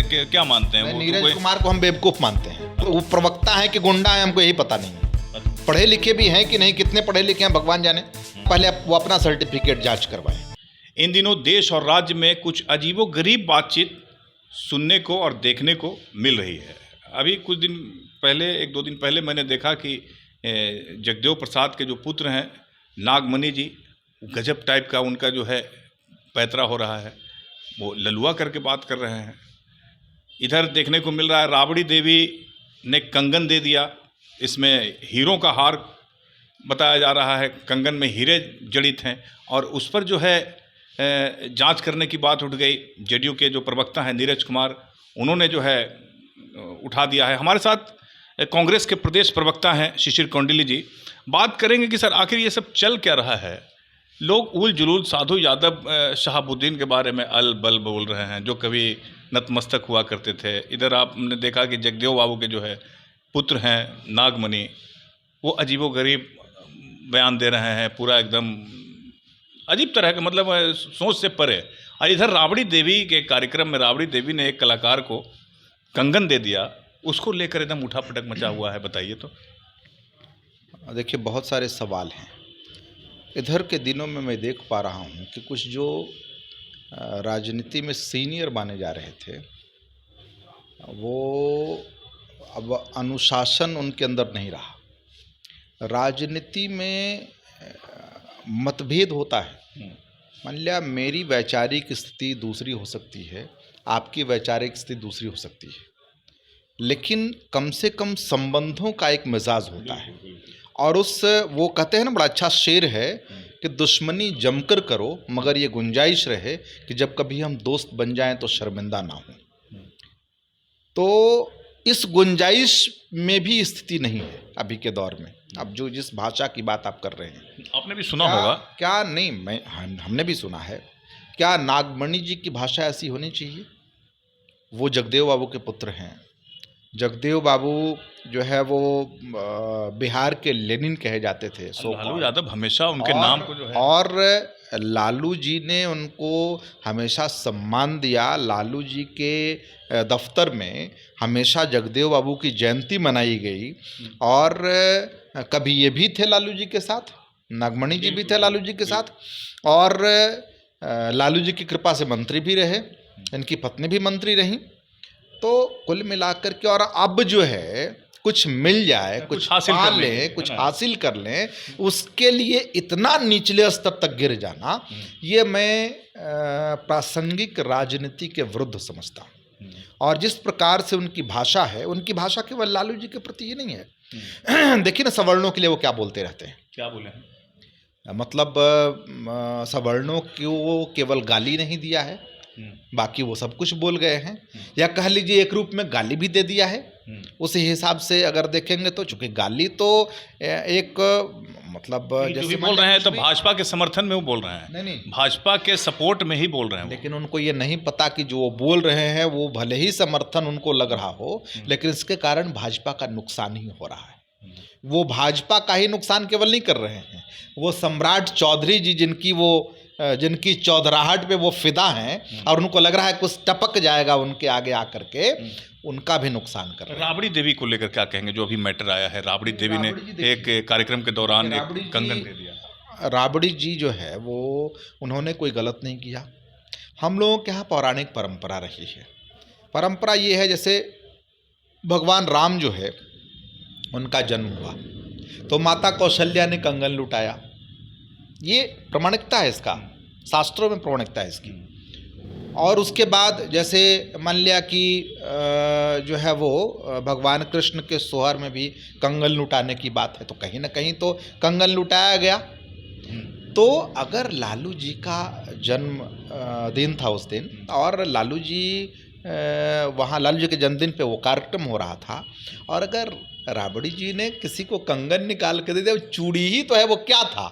क्या मानते हैं? नीरज कुमार को हम बेवकूफ़ मानते हैं। तो वो प्रवक्ता है कि गुंडा है हमको यही पता नहीं है। पढ़े लिखे भी हैं कि नहीं, कितने पढ़े लिखे हैं भगवान जाने। पहले वो अपना सर्टिफिकेट जांच करवाएं। इन दिनों देश और राज्य में कुछ अजीबोगरीब बातचीत सुनने को और देखने को मिल रही है। अभी कुछ दिन पहले, 1-2 दिन पहले मैंने देखा कि जगदेव प्रसाद के जो पुत्र हैं नागमणि जी, गजब टाइप का उनका जो है पैतरा हो रहा है, वो ललुआ करके बात कर रहे हैं। इधर देखने को मिल रहा है राबड़ी देवी ने कंगन दे दिया, इसमें हीरों का हार बताया जा रहा है, कंगन में हीरे जड़ित हैं, और उस पर जो है जांच करने की बात उठ गई। जेडीयू के जो प्रवक्ता हैं नीरज कुमार, उन्होंने जो है उठा दिया है। हमारे साथ कांग्रेस के प्रदेश प्रवक्ता हैं शिशिर कौंडिल्य जी। बात करेंगे कि सर आखिर ये सब चल क्या रहा है। लोग उल जुलूल साधु यादव शहाबुद्दीन के बारे में अल बल बोल रहे हैं, जो कभी नतमस्तक हुआ करते थे। इधर आपने देखा कि जगदेव बाबू के जो है पुत्र हैं नागमणि, वो अजीबोगरीब बयान दे रहे हैं, पूरा एकदम अजीब तरह का, मतलब सोच से परे। और इधर राबड़ी देवी के कार्यक्रम में राबड़ी देवी ने एक कलाकार को कंगन दे दिया, उसको लेकर एकदम उठापटक मचा हुआ है। बताइए तो। देखिए, बहुत सारे सवाल हैं। इधर के दिनों में मैं देख पा रहा हूँ कि कुछ जो राजनीति में सीनियर माने जा रहे थे, वो अब अनुशासन उनके अंदर नहीं रहा। राजनीति में मतभेद होता है। मान लिया मेरी वैचारिक स्थिति दूसरी हो सकती है, आपकी वैचारिक स्थिति दूसरी हो सकती है, लेकिन कम से कम संबंधों का एक मिजाज होता है। और वो कहते हैं ना, बड़ा अच्छा शेर है कि दुश्मनी जमकर करो, मगर ये गुंजाइश रहे कि जब कभी हम दोस्त बन जाएं तो शर्मिंदा ना हो। तो इस गुंजाइश में भी स्थिति नहीं है अभी के दौर में। अब जो जिस भाषा की बात आप कर रहे हैं, आपने भी सुना होगा। क्या नहीं, हमने भी सुना है। क्या नागमणि जी की भाषा ऐसी होनी चाहिए? वो जगदेव बाबू के पुत्र हैं। जगदेव बाबू जो है वो बिहार के लेनिन कहे जाते थे। लालू यादव हमेशा उनके नाम को जो है, और लालू जी ने उनको हमेशा सम्मान दिया। लालू जी के दफ्तर में हमेशा जगदेव बाबू की जयंती मनाई गई। और कभी ये भी थे लालू जी के साथ, नागमणि जी भी थे लालू जी के साथ, और लालू जी की कृपा से मंत्री भी रहे, इनकी पत्नी भी मंत्री रहीं। तो कुल मिलाकर के, और अब जो है कुछ मिल जाए, कुछ पा लें, कुछ हासिल कर लें, उसके लिए इतना निचले स्तर तक गिर जाना, ये मैं प्रासंगिक राजनीति के विरुद्ध समझता हूँ। और जिस प्रकार से उनकी भाषा है, उनकी भाषा केवल लालू जी के प्रति ही नहीं है। देखिए ना, सवर्णों के लिए वो क्या बोलते रहते हैं। क्या बोले हैं? मतलब सवर्णों को केवल गाली नहीं दिया है, बाकी वो सब कुछ बोल गए हैं। या कह लीजिए एक रूप में गाली भी दे दिया है। उस हिसाब से अगर देखेंगे तो, चूंकि गाली तो एक मतलब जैसे बोल रहे हैं तो भाजपा के समर्थन में वो बोल रहे हैं, नहीं भाजपा के सपोर्ट में ही बोल रहे हैं। लेकिन उनको ये नहीं पता कि जो वो बोल रहे हैं वो भले ही समर्थन उनको लग रहा हो, लेकिन इसके कारण भाजपा का नुकसान ही हो रहा है। वो भाजपा का ही नुकसान केवल नहीं कर रहे हैं, वो सम्राट चौधरी जी जिनकी चौधराहट पे वो फिदा हैं, और उनको लग रहा है कुछ टपक जाएगा उनके आगे आकर के, उनका भी नुकसान कर रहे हैं। राबड़ी देवी को लेकर क्या कहेंगे, जो अभी मैटर आया है? राबड़ी देवी ने एक कार्यक्रम के दौरान एक कंगन दे दिया। राबड़ी जी जो है वो, उन्होंने कोई गलत नहीं किया। हम लोगों के यहाँ पौराणिक परंपरा रही है। परंपरा ये है, जैसे भगवान राम जो है उनका जन्म हुआ तो माता कौशल्या ने कंगन लुटाया। ये प्रमाणिकता है इसका, शास्त्रों में प्रमाणिकता है इसकी। और उसके बाद जैसे मान लिया कि जो है वो भगवान कृष्ण के सोहर में भी कंगन लुटाने की बात है, तो कहीं ना कहीं तो कंगन लुटाया गया। तो अगर लालू जी का जन्म दिन था उस दिन, और लालू जी वहाँ लालू जी के जन्मदिन पे वो कार्यक्रम हो रहा था, और अगर राबड़ी जी ने किसी को कंगन निकाल के दे दिया, चूड़ी ही तो है, वो क्या था?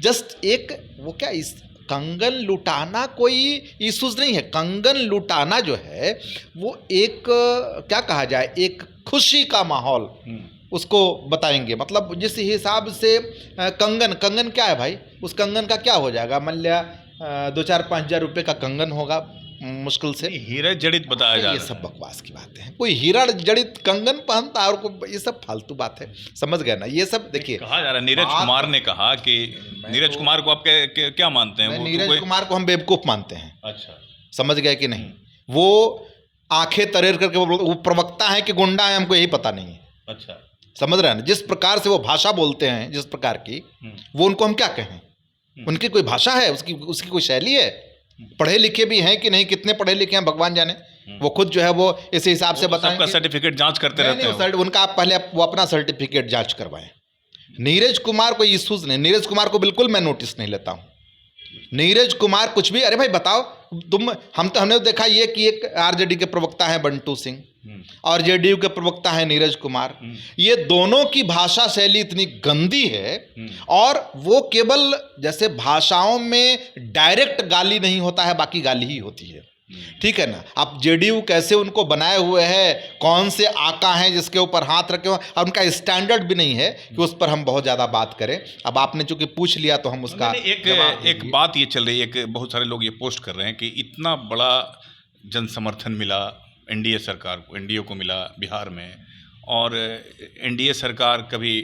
जस्ट एक वो क्या, इस कंगन लुटाना कोई इशूज नहीं है। कंगन लुटाना जो है वो एक क्या कहा जाए, एक खुशी का माहौल उसको बताएंगे। मतलब जिस हिसाब से कंगन क्या है भाई, उस कंगन का क्या हो जाएगा? मान लिया 2-4-5 हज़ार रुपये का कंगन होगा, मुश्किल से। हीरा जड़ित बताया जा ये रहा सब बकवास की बातें हैं। कोई हीरा जड़ित कंगन पहनता है और कोई, ये सब फालतू बात है, समझ गए ना। ये सब देखिए, कहा जा रहा है। नीरज कुमार ने कहा कि नीरज कुमार को आप क्या मानते हैं? वो नीरज कुमार को हम बेवकूफ़ मानते हैं। अच्छा, समझ गए कि नहीं? वो आंखें तरेर करके वो प्रवक्ता है कि गुंडा है, हमको यही पता नहीं है। अच्छा, समझ रहे हैं ना? जिस प्रकार से वो भाषा बोलते हैं, जिस प्रकार की, वो उनको हम क्या कहें? उनकी कोई भाषा है, उसकी कोई शैली है? पढ़े लिखे भी हैं कि नहीं, कितने पढ़े लिखे हैं भगवान जाने। वो खुद जो है वो इस हिसाब से बताएं। सबका सर्टिफिकेट जांच करते रहते हैं। उनका आप पहले वो अपना सर्टिफिकेट जांच करवाएं। नीरज कुमार को इशूज नहीं, नीरज कुमार को बिल्कुल मैं नोटिस नहीं लेता हूँ। नीरज कुमार कुछ भी, अरे भाई बताओ तुम, हमने देखा ये कि एक आरजेडी के प्रवक्ता है बंटू सिंह और जेडीयू के प्रवक्ता है नीरज कुमार। ये दोनों की भाषा शैली इतनी गंदी है, और वो केवल जैसे भाषाओं में डायरेक्ट गाली नहीं होता है, बाकी गाली ही होती है। ठीक है ना? अब जेडीयू कैसे उनको बनाए हुए है, कौन से आका हैं जिसके ऊपर हाथ रखे हुए, और उनका स्टैंडर्ड भी नहीं है कि उस पर हम बहुत ज़्यादा बात करें। अब आपने चूंकि पूछ लिया तो हम उसका एक बात ये चल रही है कि बहुत सारे लोग ये पोस्ट कर रहे हैं कि इतना बड़ा जन समर्थन मिला एनडीए सरकार को, एनडीए को मिला बिहार में, और एनडीए सरकार कभी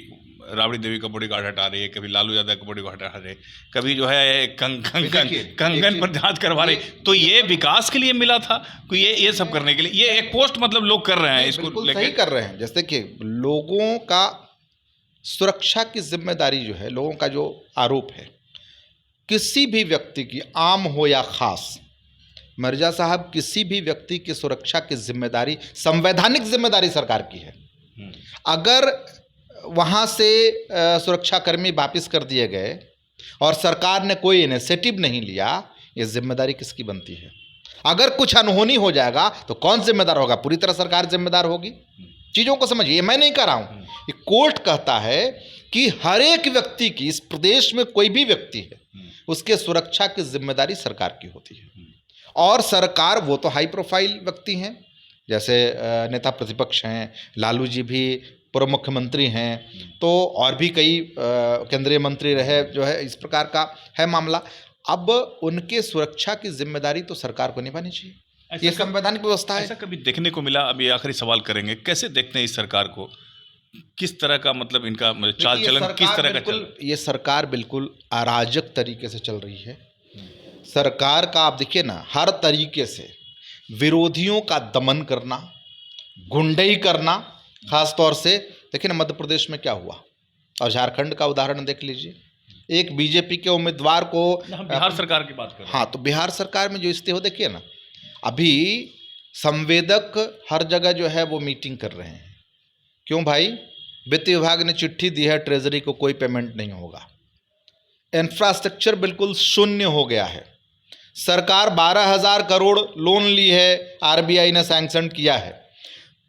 राबड़ी देवी का बॉडीगार्ड हटा रही है, कभी लालू यादव का बॉडीगार्ड हटा रही है, कभी जो है कंगन पर जांच करवा रही। तो ये विकास के लिए मिला था, कोई ये सब करने के लिए? ये एक पोस्ट मतलब लोग कर रहे हैं, इसको सही कर रहे हैं। जैसे कि लोगों का सुरक्षा की जिम्मेदारी जो है, लोगों का जो आरोप है, किसी भी व्यक्ति की, आम हो या खास, मिर्जा साहब, किसी भी व्यक्ति की सुरक्षा की जिम्मेदारी, संवैधानिक जिम्मेदारी सरकार की है। अगर वहाँ से सुरक्षाकर्मी वापस कर दिए गए और सरकार ने कोई इनिशिएटिव नहीं लिया, ये जिम्मेदारी किसकी बनती है? अगर कुछ अनहोनी हो जाएगा तो कौन जिम्मेदार होगा? पूरी तरह सरकार जिम्मेदार होगी। चीज़ों को समझिए, ये मैं नहीं कह रहा हूँ, ये कोर्ट कहता है कि हर एक व्यक्ति की, इस प्रदेश में कोई भी व्यक्ति है, उसके सुरक्षा की जिम्मेदारी सरकार की होती है। और सरकार, वो तो हाई प्रोफाइल व्यक्ति हैं, जैसे नेता प्रतिपक्ष हैं, लालू जी भी पूर्व मुख्यमंत्री हैं, तो और भी कई केंद्रीय मंत्री रहे, जो है इस प्रकार का है मामला। अब उनके सुरक्षा की जिम्मेदारी तो सरकार को निभानी चाहिए, ये संवैधानिक व्यवस्था है। ऐसा कभी देखने को मिला? अभी आखिरी सवाल करेंगे, कैसे देखते हैं इस सरकार को? किस तरह का मतलब इनका चाल चलन किस तरह का चल? ये सरकार बिल्कुल अराजक तरीके से चल रही है। सरकार का आप देखिए ना, हर तरीके से विरोधियों का दमन करना, गुंडई करना, खास तौर से देखिए ना मध्य प्रदेश में क्या हुआ, और झारखंड का उदाहरण देख लीजिए। एक बीजेपी के उम्मीदवार को, बिहार सरकार की बात कर रहे हैं। हाँ, तो बिहार सरकार में जो स्थिति हो, देखिए ना, अभी संवेदक हर जगह जो है वो मीटिंग कर रहे हैं। क्यों भाई? वित्त विभाग ने चिट्ठी दी है, ट्रेजरी को कोई पेमेंट नहीं होगा, इंफ्रास्ट्रक्चर बिल्कुल शून्य हो गया है। सरकार 12,000 करोड़ लोन ली है, आरबीआई ने सैंक्शन किया है।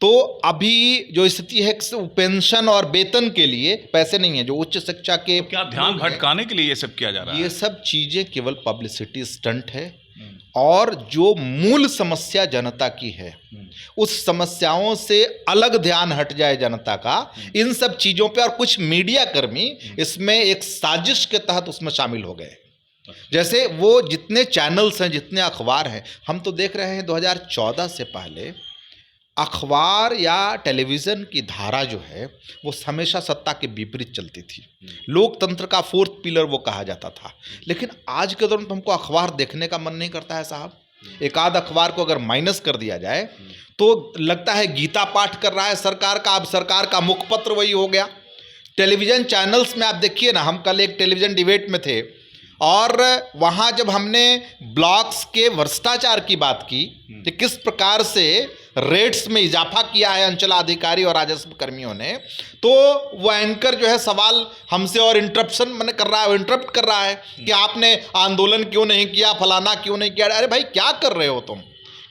तो अभी जो स्थिति है, पेंशन और वेतन के लिए पैसे नहीं है, जो उच्च शिक्षा के, तो क्या ध्यान भटकाने के लिए ये सब किया जा रहा है? ये सब चीजें केवल पब्लिसिटी स्टंट है, और जो मूल समस्या जनता की है, उस समस्याओं से अलग ध्यान हट जाए जनता का इन सब चीजों पे। और कुछ मीडिया कर्मी इसमें एक साजिश के तहत उसमें शामिल हो गए। जैसे वो जितने चैनल्स हैं, जितने अखबार हैं, हम तो देख रहे हैं 2014 से पहले अखबार या टेलीविज़न की धारा जो है वो हमेशा सत्ता के विपरीत चलती थी। लोकतंत्र का फोर्थ पिलर वो कहा जाता था। लेकिन आज के दौरान तो हमको अखबार देखने का मन नहीं करता है साहब। एक आध अखबार को अगर माइनस कर दिया जाए तो लगता है गीता पाठ कर रहा है सरकार का। अब सरकार का मुखपत्र वही हो गया। टेलीविज़न चैनल्स में आप देखिए ना, हम कल एक टेलीविज़न डिबेट में थे और वहाँ जब हमने ब्लॉक्स के भ्रष्टाचार की बात की कि किस प्रकार से रेट्स में इजाफा किया है अंचलाधिकारी और राजस्व कर्मियों ने, तो वो एंकर जो है सवाल हमसे और इंटरप्शन मैंने कर रहा है, इंटरप्ट कर रहा है कि आपने आंदोलन क्यों नहीं किया, फलाना क्यों नहीं किया। अरे भाई क्या कर रहे हो तुम,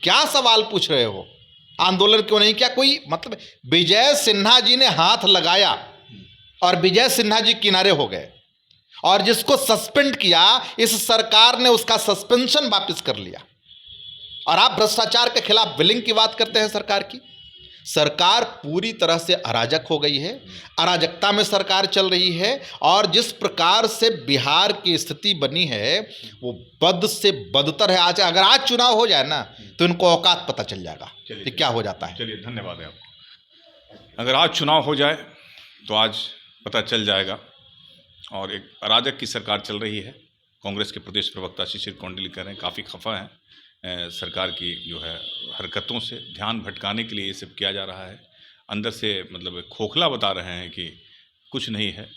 क्या सवाल पूछ रहे हो, आंदोलन क्यों नहीं किया? कोई मतलब विजय सिन्हा जी ने हाथ लगाया और विजय सिन्हा जी किनारे हो गए, और जिसको सस्पेंड किया इस सरकार ने उसका सस्पेंशन वापस कर लिया। और आप भ्रष्टाचार के खिलाफ विलिंग की बात करते हैं सरकार की। सरकार पूरी तरह से अराजक हो गई है, अराजकता में सरकार चल रही है। और जिस प्रकार से बिहार की स्थिति बनी है वो बद से बदतर है। आज अगर आज चुनाव हो जाए ना तो इनको औकात पता चल जाएगा कि क्या हो जाता है। चलिए, धन्यवाद है आपको। अगर आज चुनाव हो जाए तो आज पता चल जाएगा। और एक अराजक की सरकार चल रही है। कांग्रेस के प्रदेश प्रवक्ता शिशिर कौंडिन्य कह रहे हैं काफ़ी खफा हैं सरकार की जो है हरकतों से, ध्यान भटकाने के लिए ये सब किया जा रहा है। अंदर से मतलब खोखला बता रहे हैं कि कुछ नहीं है,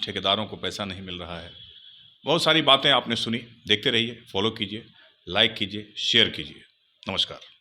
ठेकेदारों को पैसा नहीं मिल रहा है। बहुत सारी बातें आपने सुनी। देखते रहिए, फॉलो कीजिए, लाइक कीजिए, शेयर कीजिए। नमस्कार।